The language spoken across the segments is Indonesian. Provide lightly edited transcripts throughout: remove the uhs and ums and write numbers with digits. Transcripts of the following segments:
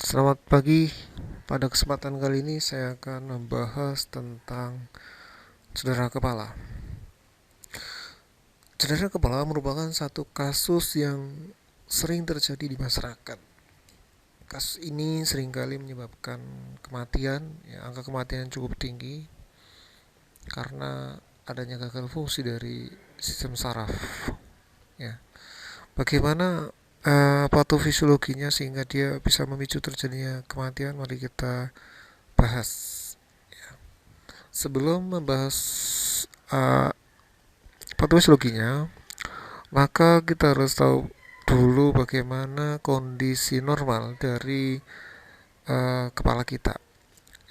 Selamat pagi. Pada kesempatan kali ini saya akan membahas tentang cedera kepala. Cedera kepala merupakan satu kasus yang sering terjadi di masyarakat. Kasus ini seringkali menyebabkan kematian, ya, angka kematian cukup tinggi karena adanya gagal fungsi dari sistem saraf. Ya. Bagaimana patofisiologinya sehingga dia bisa memicu terjadinya kematian? Mari kita bahas. Sebelum membahas uh, patofisiologinya, maka kita harus tahu dulu bagaimana kondisi normal dari kepala kita.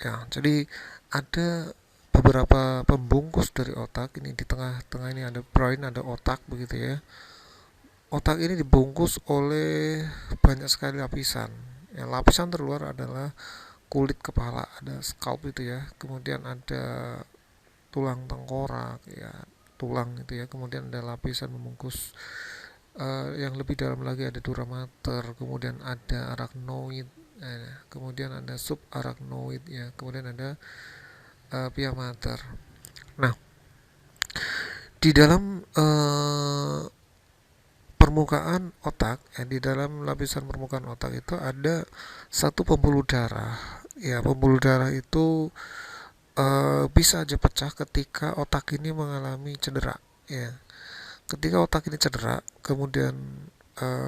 Ya, jadi ada beberapa pembungkus dari otak. Ini di tengah-tengah ini ada brain, ada otak begitu ya. Otak ini dibungkus oleh banyak sekali lapisan. Ya, lapisan terluar adalah kulit kepala, ada scalp itu ya. Kemudian ada tulang tengkorak ya, tulang itu ya. Kemudian ada lapisan membungkus yang lebih dalam lagi, ada dura mater, kemudian ada arachnoid, kemudian ada subarachnoid ya, kemudian ada pia mater. Nah, di dalam permukaan otak ya, di dalam lapisan permukaan otak itu ada satu pembuluh darah. Ya, pembuluh darah itu bisa aja pecah ketika otak ini mengalami cedera. Ya, ketika otak ini cedera, kemudian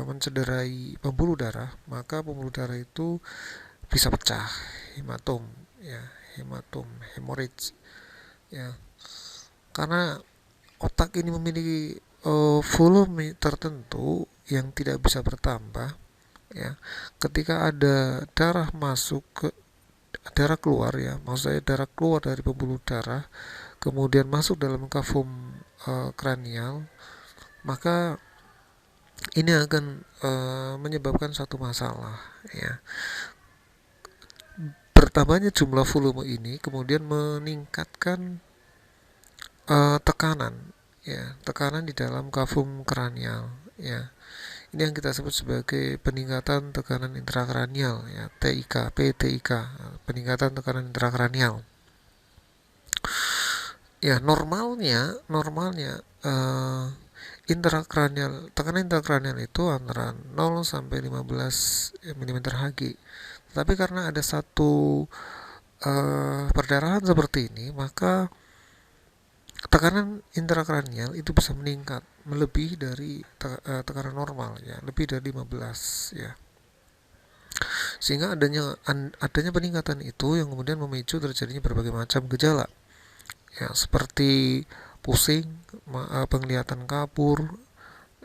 mencederai pembuluh darah, maka pembuluh darah itu bisa pecah, hematom, ya, hematom, hemorrhage, ya, karena otak ini memiliki volume tertentu yang tidak bisa bertambah, ya. Ketika ada darah masuk ke darah keluar ya, maksud saya darah keluar dari pembuluh darah, kemudian masuk dalam kavum kranial, maka ini akan menyebabkan satu masalah ya. Bertambahnya jumlah volume ini kemudian meningkatkan tekanan ya, tekanan di dalam kavum kranial ya. Ini yang kita sebut sebagai peningkatan tekanan intrakranial ya, TIK, PTIK, peningkatan tekanan intrakranial. Ya, normalnya intrakranial, tekanan intrakranial itu antara 0 sampai 15 mm Hg. Tapi karena ada satu perdarahan seperti ini, maka tekanan intrakranial itu bisa meningkat melebihi dari tekanan normal ya, lebih dari 15 ya. Sehingga adanya peningkatan itu yang kemudian memicu terjadinya berbagai macam gejala. Ya, seperti pusing, penglihatan kabur,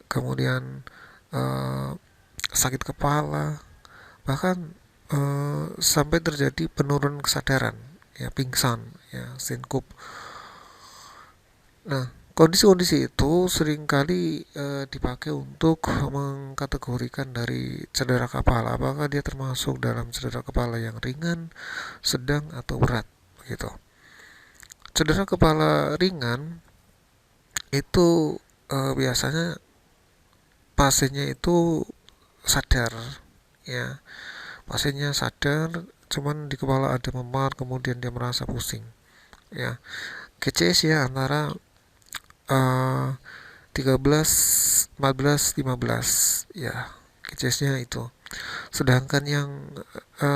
kemudian eh, sakit kepala, bahkan sampai terjadi penurunan kesadaran, ya, pingsan, ya, sinkup. Nah, kondisi-kondisi itu seringkali dipakai untuk mengkategorikan dari cedera kepala, apakah dia termasuk dalam cedera kepala yang ringan, sedang, atau berat, gitu. Cedera kepala ringan itu biasanya pasiennya itu sadar, ya, pasiennya sadar, cuman di kepala ada memar, kemudian dia merasa pusing, ya. GCS ya antara 13, 14, 15 ya, GCS-nya itu. Sedangkan yang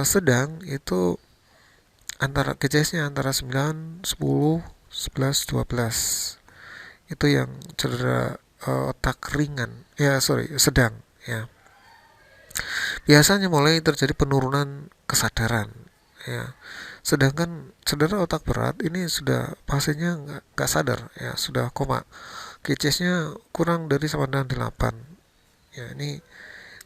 sedang itu antara GCS-nya antara 9, 10, 11, 12. Itu yang cedera otak ringan. Ya, sorry, sedang ya. Biasanya mulai terjadi penurunan kesadaran ya. Sedangkan cedera otak berat ini sudah pasiennya nggak sadar ya, sudah koma. GCS-nya kurang dari sama dengan 8. Ya, ini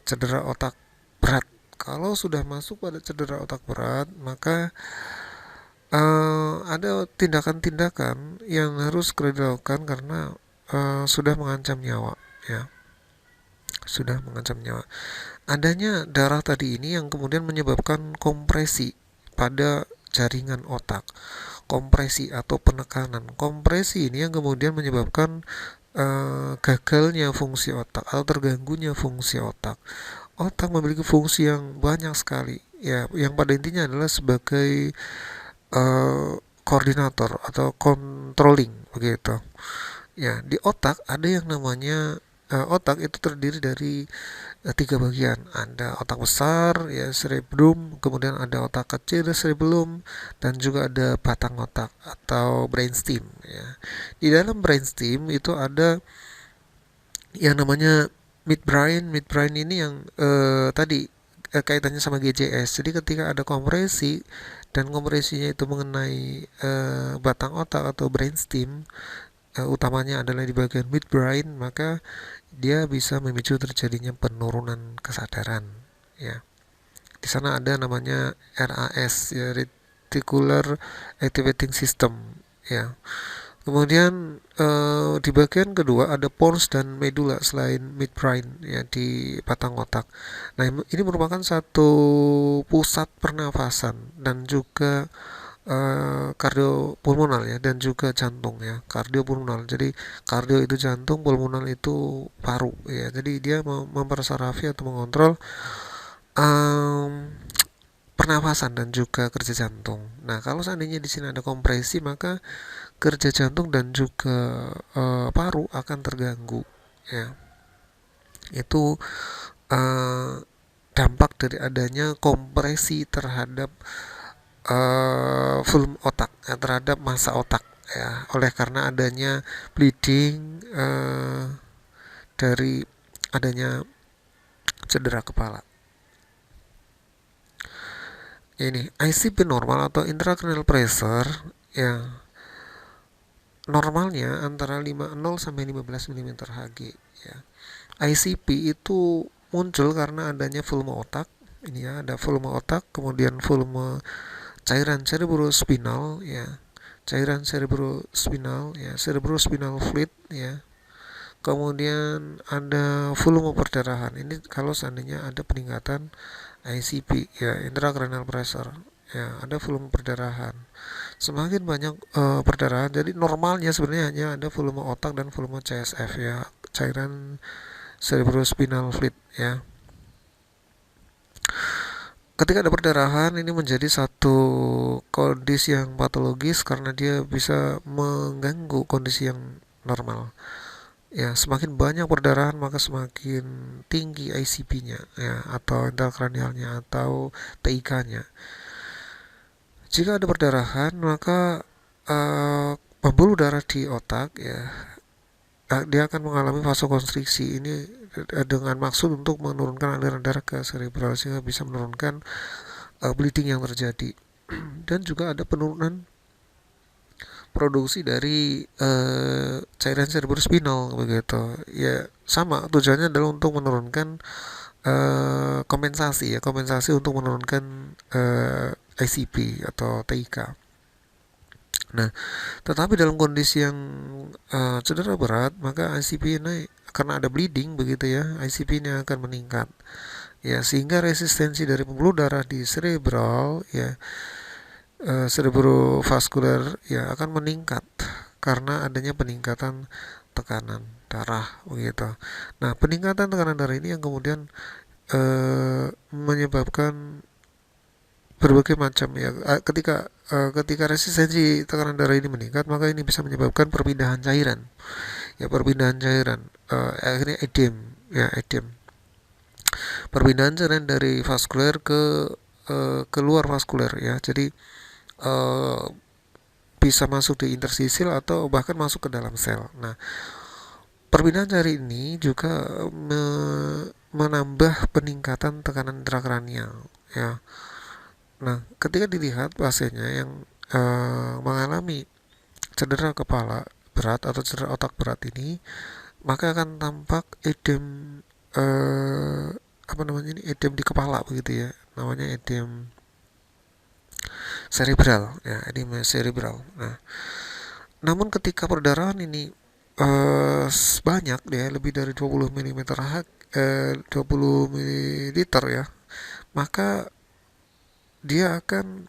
cedera otak berat. Kalau sudah masuk pada cedera otak berat, maka ada tindakan-tindakan yang harus segera dilakukan karena sudah mengancam nyawa ya, sudah mengancam nyawa. Adanya darah tadi ini yang kemudian menyebabkan kompresi pada jaringan otak, kompresi atau penekanan. Kompresi ini yang kemudian menyebabkan gagalnya fungsi otak atau terganggunya fungsi otak. otak memiliki fungsi yang banyak sekali, ya, yang pada intinya adalah sebagai koordinator atau controlling begitu. Ya, di otak ada yang namanya otak itu terdiri dari tiga bagian. Ada otak besar, ya, cerebrum, kemudian ada otak kecil, cerebellum, dan juga ada batang otak atau brainstem. Ya. Di dalam brainstem itu ada yang namanya midbrain. Midbrain ini yang tadi kaitannya sama GJS. Jadi ketika ada kompresi dan kompresinya itu mengenai batang otak atau brainstem, utamanya adalah di bagian midbrain, maka dia bisa memicu terjadinya penurunan kesadaran. Ya, di sana ada namanya RAS, ya, Reticular Activating System. Ya, kemudian di bagian kedua ada pons dan medula selain midbrain, ya, di batang otak. Nah, ini merupakan satu pusat pernafasan dan juga kardiopulmonal, ya, dan juga jantung, ya, kardiopulmonal. Jadi kardio itu jantung, pulmonal itu paru, ya. Jadi dia mempersarafi atau mengontrol um, pernafasan dan juga kerja jantung. Nah, kalau seandainya di sini ada kompresi, maka kerja jantung dan juga paru akan terganggu, ya. Itu dampak dari adanya kompresi terhadap volume otak, ya, terhadap massa otak, ya, oleh karena adanya bleeding dari adanya cedera kepala. Ini ICP normal atau intracranial pressure, ya, normalnya antara 50 sampai 15 mm Hg, ya. ICP itu muncul karena adanya volume otak. Ini, ya, ada volume otak, kemudian volume cairan cerebrospinal, ya, cairan cerebrospinal, ya, cerebrospinal fluid, ya, kemudian ada volume perdarahan. Ini kalau seandainya ada peningkatan ICP, ya, intracranial pressure, ya, ada volume perdarahan. Semakin banyak perdarahan, jadi normalnya sebenarnya hanya ada volume otak dan volume CSF, ya, cairan cerebrospinal fluid, ya. Ketika ada perdarahan, ini menjadi satu kondisi yang patologis karena dia bisa mengganggu kondisi yang normal. Ya, semakin banyak perdarahan maka semakin tinggi ICP-nya, ya, atau intrakranialnya atau TIK-nya. Jika ada perdarahan, maka pembuluh darah di otak, ya, dia akan mengalami vasokonstriksi. Ini dengan maksud untuk menurunkan aliran darah ke cerebral sehingga bisa menurunkan bleeding yang terjadi. Dan juga ada penurunan produksi dari cairan cerebrospinal begitu. Ya, sama tujuannya adalah untuk menurunkan kompensasi, ya, kompensasi untuk menurunkan ICP atau TIK. Nah, tetapi dalam kondisi yang cedera berat, maka ICP naik karena ada bleeding begitu, ya, ICP-nya akan meningkat, ya, sehingga resistensi dari pembuluh darah di cerebral, ya, cerebrovaskular, ya, akan meningkat karena adanya peningkatan tekanan darah begitu. Nah, peningkatan tekanan darah ini yang kemudian menyebabkan berbagai macam, ya, ketika resistensi tekanan darah ini meningkat, maka ini bisa menyebabkan perpindahan cairan, ya, perpindahan cairan, akhirnya edem, ya, edem, perpindahan cairan dari vaskuler ke luar vaskuler, ya. Jadi uh, bisa masuk di interstisil atau bahkan masuk ke dalam sel. Nah, perpindahan cairan ini juga menambah peningkatan tekanan intrakranial, ya. Nah, ketika dilihat pasiennya yang mengalami cedera kepala berat atau cedera otak berat ini, maka akan tampak edem, apa namanya ini, edem di kepala begitu, ya, namanya edem cerebral, ya, edema cerebral. Nah, namun ketika perdarahan ini banyak, ya, lebih dari 20 mm 20 ml, ya, maka dia akan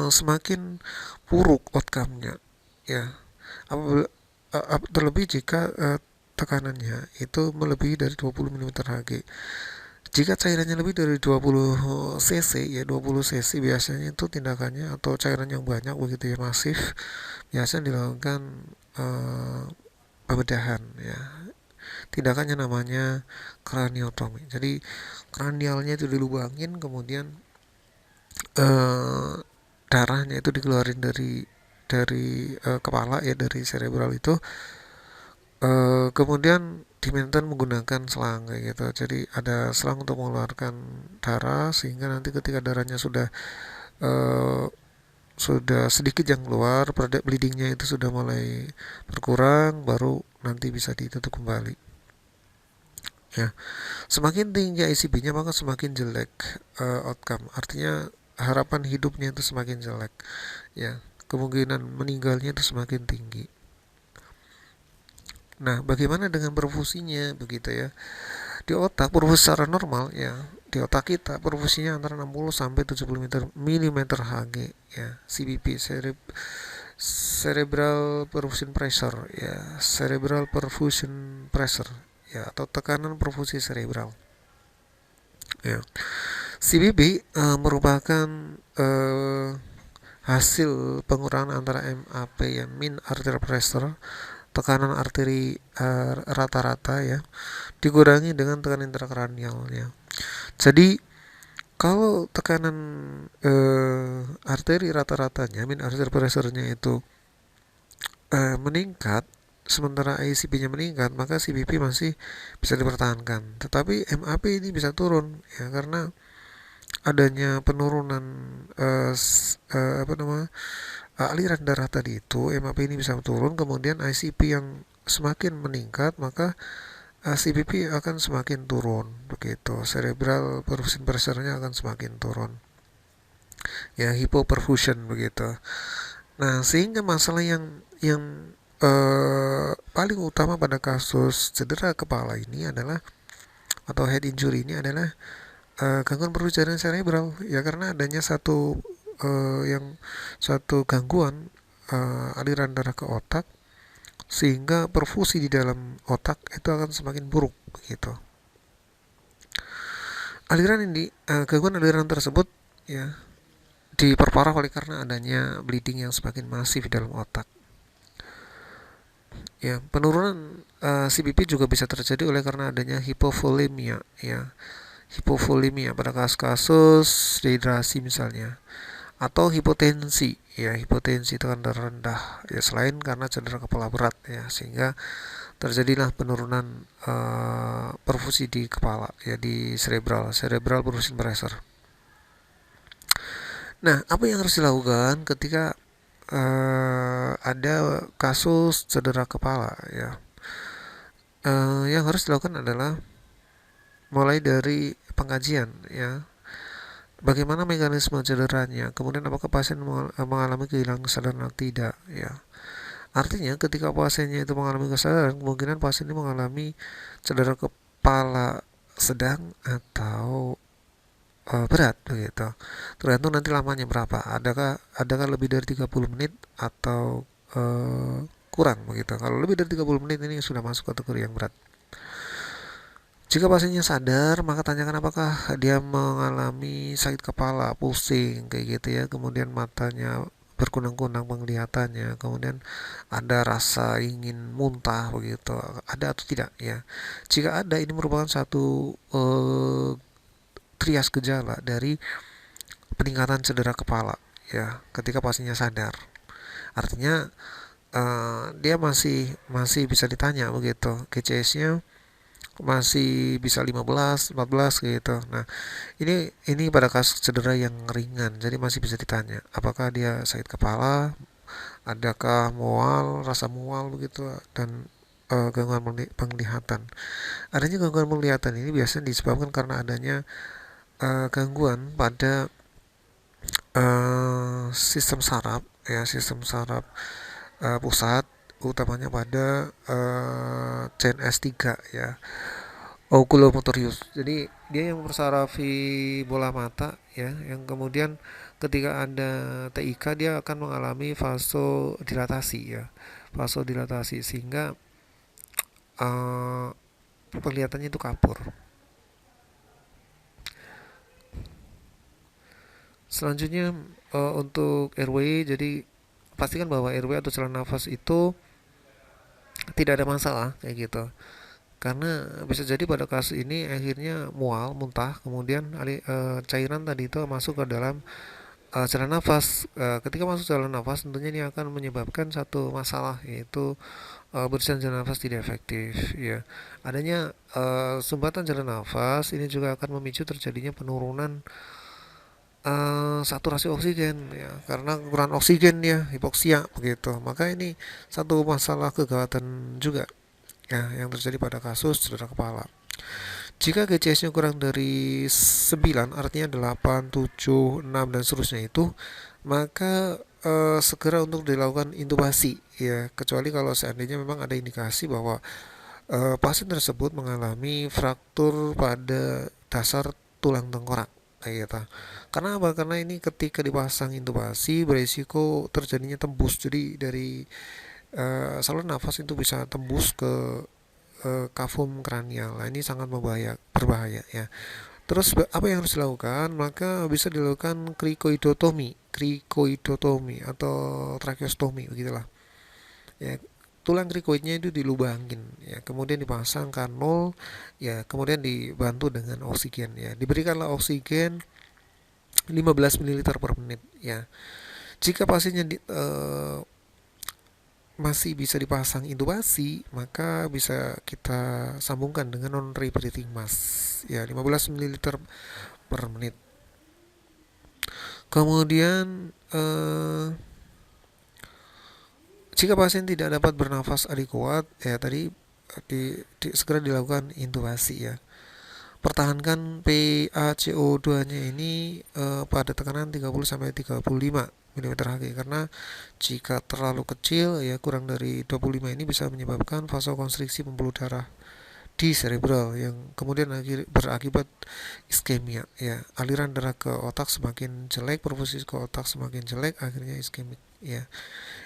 semakin buruk outcome-nya, ya. Terlebih jika tekanannya itu melebihi dari 20 mm Hg. Jika cairannya lebih dari 20 cc, ya 20 cc biasanya itu tindakannya, atau cairan yang banyak begitu ya, masif, biasanya dilakukan eh, pembedahan ya. Tindakannya namanya kraniotomi. Jadi kranialnya itu dilubangin, kemudian eh, darahnya itu dikeluarin dari kepala ya, dari cerebral itu, kemudian dimaintain menggunakan selang kayak gitu. Jadi ada selang untuk mengeluarkan darah, sehingga nanti ketika darahnya eh, sudah sedikit yang keluar, bleedingnya itu sudah mulai berkurang, baru nanti bisa ditutup kembali ya. Semakin tinggi ICP-nya maka semakin jelek outcome, artinya harapan hidupnya itu semakin jelek ya, kemungkinan meninggalnya itu semakin tinggi. Nah, bagaimana dengan perfusinya begitu ya? Di otak perfusi secara normal ya, di otak kita perfusinya antara 60 sampai 70 mm Hg ya, CPP, cerebral perfusion pressure ya, cerebral perfusion pressure ya, atau tekanan perfusi cerebral ya. CPP merupakan uh, hasil pengurangan antara MAP ya, mean arterial pressure, tekanan arteri rata-rata ya, dikurangi dengan tekanan intrakranialnya. Jadi kalau tekanan arteri rata-ratanya, mean arterial pressure-nya itu meningkat, sementara ICP-nya meningkat, maka CPP masih bisa dipertahankan. Tetapi MAP ini bisa turun ya, karena adanya penurunan apa namanya, aliran darah tadi itu, MAP ini bisa turun, kemudian ICP yang semakin meningkat, maka CPP akan semakin turun begitu, cerebral perfusion pressure-nya akan semakin turun ya, hypoperfusion begitu. Nah, sehingga masalah yang paling utama pada kasus cedera kepala ini adalah, atau head injury ini adalah, gangguan perfusi jaringan cerebral ya, karena adanya satu gangguan aliran darah ke otak, sehingga perfusi di dalam otak itu akan semakin buruk begitu. Gangguan aliran tersebut ya diperparah oleh karena adanya bleeding yang semakin masif di dalam otak. Ya, penurunan CPP juga bisa terjadi oleh karena adanya hipovolemia ya. Hipovolemia pada kasus-kasus dehidrasi misalnya, atau hipotensi ya, hipotensi tekanan darah rendah ya, selain karena cedera kepala berat ya, sehingga terjadilah penurunan perfusi di kepala ya, di cerebral perfusion pressure. Nah, apa yang harus dilakukan ketika ada kasus cedera kepala ya? Yang harus dilakukan adalah mulai dari pengkajian ya, bagaimana mekanisme cederanya, kemudian apakah pasien mengalami kehilangan kesadaran atau tidak ya. Artinya ketika pasiennya itu mengalami kesadaran, kemungkinan pasien ini mengalami cedera kepala sedang atau berat begitu. Tergantung nanti lamanya berapa. Adakah lebih dari 30 menit atau kurang begitu. Kalau lebih dari 30 menit ini sudah masuk kategori yang berat. Jika pasiennya sadar, maka tanyakan apakah dia mengalami sakit kepala, pusing kayak gitu ya, kemudian matanya berkunang-kunang penglihatannya, kemudian ada rasa ingin muntah begitu, ada atau tidak ya. Jika ada, ini merupakan satu trias gejala dari peningkatan cedera kepala ya, ketika pasiennya sadar. Artinya dia masih masih bisa ditanya begitu, GCS-nya masih bisa 15, 14 gitu. Nah, ini pada kasus cedera yang ringan, jadi masih bisa ditanya apakah dia sakit kepala, adakah mual, rasa mual begitu, dan gangguan penglihatan. Adanya gangguan penglihatan ini biasanya disebabkan karena adanya gangguan pada sistem saraf ya, sistem saraf pusat, utamanya pada CNS3 ya, oculomotorius. Jadi dia yang mempersarafi bola mata ya, yang kemudian ketika ada TIK dia akan mengalami vasodilatasi ya, vasodilatasi, sehingga eh, penglihatannya itu kabur. Selanjutnya untuk airway, jadi pastikan bahwa airway atau saluran nafas itu tidak ada masalah kayak gitu. Karena bisa jadi pada kasus ini akhirnya mual, muntah, kemudian cairan tadi itu masuk ke dalam saluran nafas. Ketika masuk saluran nafas, tentunya ini akan menyebabkan satu masalah, yaitu bersihan jalan nafas tidak efektif. Ya, adanya sumbatan jalan nafas ini juga akan memicu terjadinya penurunan saturasi oksigen ya, karena kekurangan oksigen ya, hipoksia begitu. Maka ini satu masalah kegawatan juga ya yang terjadi pada kasus cedera kepala. Jika GCS-nya kurang dari 9, artinya 8, 7, 6 dan seterusnya itu, maka segera untuk dilakukan intubasi ya, kecuali kalau seandainya memang ada indikasi bahwa pasien tersebut mengalami fraktur pada dasar tulang tengkorak kayak gitu. Karena apa? Karena ini ketika dipasang intubasi berisiko terjadinya tembus. Jadi dari saluran nafas itu bisa tembus ke kafum kranial. Nah, ini sangat berbahaya ya. Terus apa yang harus dilakukan? Maka bisa dilakukan krikoidotomi atau tracheostomi begitulah. Ya, tulang krikoidnya itu dilubangin ya, kemudian dipasang kanul ya, kemudian dibantu dengan oksigen ya. Diberikanlah oksigen 15 ml per menit ya. Jika pasiennya masih bisa dipasang intubasi, maka bisa kita sambungkan dengan non rebreathing mask ya, 15 ml per menit. Kemudian jika pasien tidak dapat bernafas adekuat ya tadi segera dilakukan intubasi ya. Pertahankan PaCO2-nya ini pada tekanan 30 sampai 35 mm Hg, karena jika terlalu kecil ya, kurang dari 25 ini bisa menyebabkan vasokonstriksi pembuluh darah di cerebral yang kemudian berakibat iskemia ya. Aliran darah ke otak semakin jelek, perfusi ke otak semakin jelek, akhirnya iskemik ya.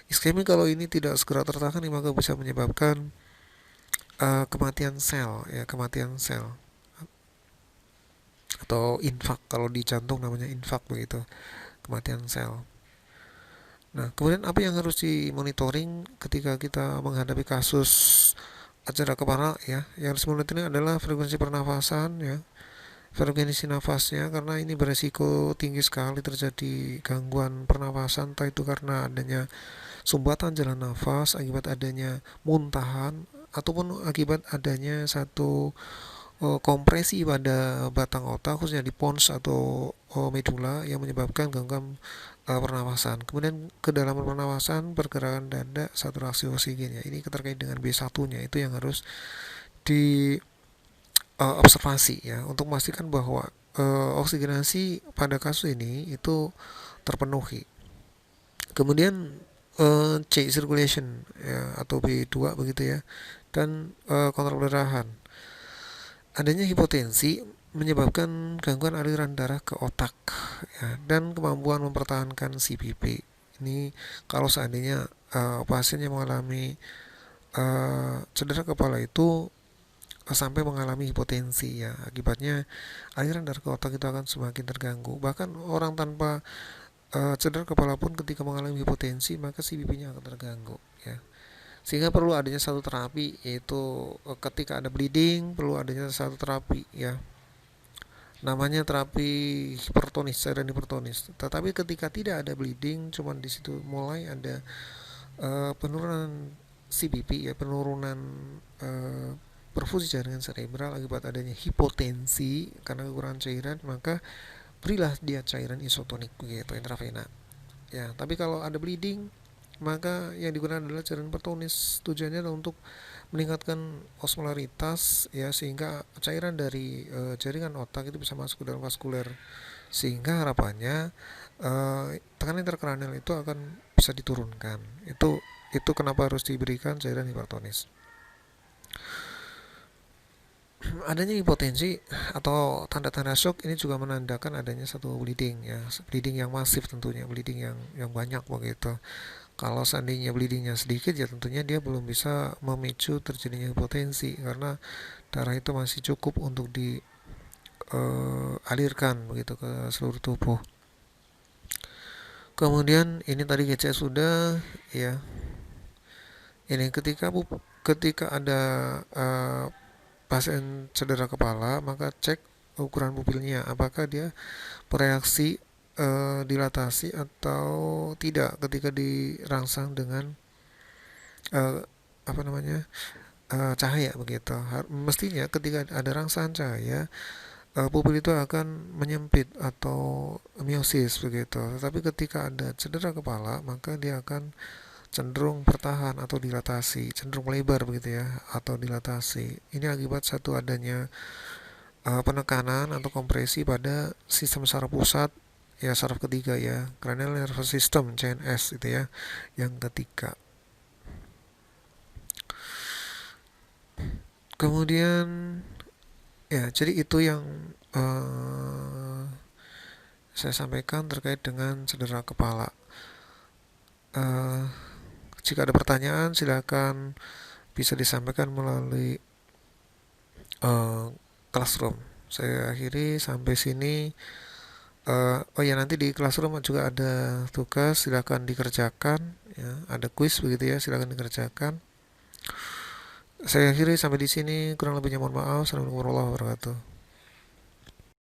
Iskemik kalau ini tidak segera tertangani maka bisa menyebabkan kematian sel ya, kematian sel atau infak, kalau di jantung namanya infak begitu, kematian sel. Nah, kemudian apa yang harus dimonitoring ketika kita menghadapi kasus cedera kepala ya? Yang harus dimonitoring adalah frekuensi pernafasan ya, frekuensi nafasnya, karena ini beresiko tinggi sekali terjadi gangguan pernafasan, entah itu karena adanya sumbatan jalan nafas akibat adanya muntahan ataupun akibat adanya satu kompresi pada batang otak, khususnya di pons atau medula, yang menyebabkan gangguan pernafasan. Kemudian kedalaman pernafasan, pergerakan dada, saturasi oksigen ya. Ini terkait dengan B1-nya, itu yang harus di observasi ya, untuk memastikan bahwa oksigenasi pada kasus ini itu terpenuhi. Kemudian C circulation ya, atau B2 begitu ya, dan kontrol perdarahan. Adanya hipotensi menyebabkan gangguan aliran darah ke otak ya, dan kemampuan mempertahankan CPP. Ini kalau seandainya pasien yang mengalami cedera kepala itu sampai mengalami hipotensi ya, akibatnya aliran darah ke otak itu akan semakin terganggu. Bahkan orang tanpa cedera kepala pun ketika mengalami hipotensi maka CPP-nya akan terganggu ya. Sehingga perlu adanya satu terapi, yaitu ketika ada bleeding perlu adanya satu terapi ya, namanya terapi hipertonis, cairan hipertonis. Tetapi ketika tidak ada bleeding, cuman di situ mulai ada penurunan CPP ya, penurunan perfusi jaringan cerebral akibat adanya hipotensi karena kekurangan cairan, maka berilah dia cairan isotonik begitu, intravena ya. Tapi kalau ada bleeding, maka yang digunakan adalah cairan hipertonis. Tujuannya adalah untuk meningkatkan osmolaritas ya, sehingga cairan dari jaringan otak itu bisa masuk ke dalam vaskuler, sehingga harapannya tekanan interkranial itu akan bisa diturunkan. Itu kenapa harus diberikan cairan hipertonis. Adanya hipotensi atau tanda-tanda shock ini juga menandakan adanya satu bleeding ya, bleeding yang masif tentunya, bleeding yang banyak begitu. Kalau seandainya bleedingnya sedikit, ya tentunya dia belum bisa memicu terjadinya hipotensi karena darah itu masih cukup untuk dialirkan begitu ke seluruh tubuh. Kemudian ini tadi GC sudah, ya. Ini ketika ada pasien cedera kepala, maka cek ukuran pupilnya, apakah dia bereaksi dilatasi atau tidak ketika dirangsang dengan eh, apa namanya cahaya begitu. Mestinya ketika ada rangsangan cahaya, pupil itu akan menyempit atau miosis begitu. Tetapi ketika ada cedera kepala, maka dia akan cenderung bertahan atau dilatasi, cenderung melebar begitu ya, atau dilatasi. Ini akibat satu adanya penekanan atau kompresi pada sistem saraf pusat, ya saraf ketiga ya, cranial nervous system CNS itu ya, yang ketiga. Kemudian ya, jadi itu yang uh, saya sampaikan terkait dengan cedera kepala. Uh, Jika ada pertanyaan, silakan bisa disampaikan melalui classroom. Saya akhiri sampai sini. Oh ya, nanti di classroom juga ada tugas, silakan dikerjakan. Ya, ada kuis begitu ya, silakan dikerjakan. Saya akhiri sampai di sini. Kurang lebihnya mohon maaf. Assalamualaikum warahmatullahi wabarakatuh.